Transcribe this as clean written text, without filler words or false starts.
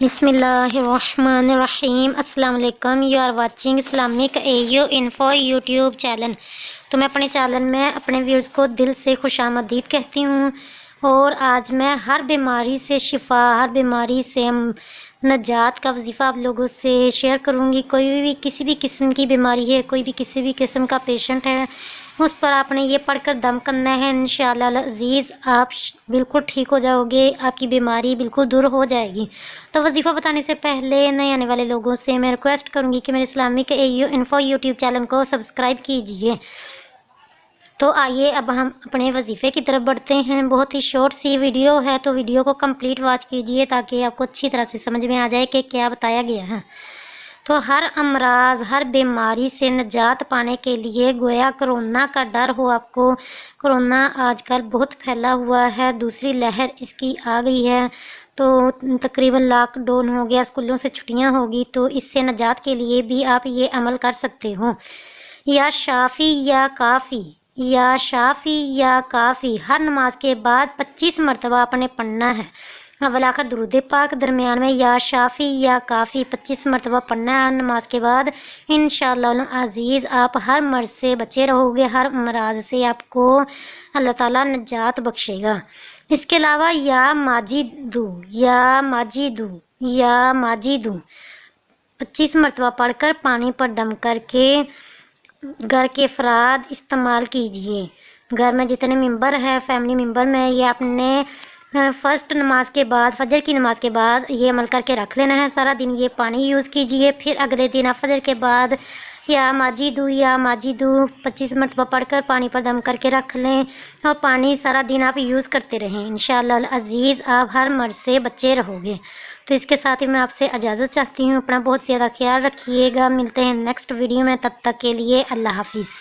بسم اللہ الرحمن الرحیم۔ السلام علیکم، you are watching Islamic AU info YouTube channel. تو میں اپنے چینل میں اپنے ویوز کو دل سے خوش آمدید کہتی ہوں، اور آج میں ہر بیماری سے شفا، ہر بیماری سے نجات کا وظیفہ آپ لوگوں سے شیئر کروں گی۔ کوئی بھی کسی بھی قسم کی بیماری ہے، کوئی بھی کسی بھی قسم کا پیشنٹ ہے، اس پر آپ نے یہ پڑھ کر دم کرنا ہے، انشاءاللہ العزیز آپ بالکل ٹھیک ہو جاؤ گے، آپ کی بیماری بالکل دور ہو جائے گی۔ تو وظیفہ بتانے سے پہلے نئے آنے والے لوگوں سے میں ریکویسٹ کروں گی کہ میرے Islamic AU info YouTube channel کو سبسکرائب کیجئے۔ تو آئیے اب ہم اپنے وظیفے کی طرف بڑھتے ہیں۔ بہت ہی شارٹ سی ویڈیو ہے، تو ویڈیو کو کمپلیٹ واچ کیجئے تاکہ آپ کو اچھی طرح سے سمجھ میں آ جائے کہ کیا بتایا گیا ہے۔ تو ہر امراض، ہر بیماری سے نجات پانے کے لیے، گویا کرونا کا ڈر ہو آپ کو، کرونا آج کل بہت پھیلا ہوا ہے، دوسری لہر اس کی آ گئی ہے، تو تقریباً لاک ڈاؤن ہو گیا، اسکولوں سے چھٹیاں ہوگی، تو اس سے نجات کے لیے بھی آپ یہ عمل کر سکتے ہو۔ یا شافی یا کافی، یا شافی یا کافی، ہر نماز کے بعد 25 مرتبہ آپ نے پڑھنا ہے۔ اول آخر درود پاک، درمیان میں یا شافی یا کافی 25 مرتبہ پڑھنا ہے ہر نماز کے بعد۔ انشاءاللہ العزیز آپ ہر مرض سے بچے رہو گے، ہر امراض سے آپ کو اللہ تعالیٰ نجات بخشے گا۔ اس کے علاوہ یا ماجدو، یا ماجدو، یا ماجدو 25 مرتبہ پڑھ کر پانی پر دم کر کے گھر کے افراد استعمال کیجئے۔ گھر میں جتنے ممبر ہیں، فیملی ممبر میں، یہ اپنے فرسٹ نماز کے بعد، فجر کی نماز کے بعد یہ عمل کر کے رکھ لینا ہے۔ سارا دن یہ پانی یوز کیجئے، پھر اگلے دن آپ فجر کے بعد یا ماجدو، یا ماجدو 25 مرتبہ پڑھ کر پانی پر دم کر کے رکھ لیں، اور پانی سارا دن آپ یوز کرتے رہیں۔ انشاءاللہ العزیز آپ ہر مرض سے بچے رہو گے۔ تو اس کے ساتھ ہی میں آپ سے اجازت چاہتی ہوں۔ اپنا بہت زیادہ خیال رکھیے گا، ملتے ہیں نیکسٹ ویڈیو میں، تب تک کے لیے اللہ حافظ۔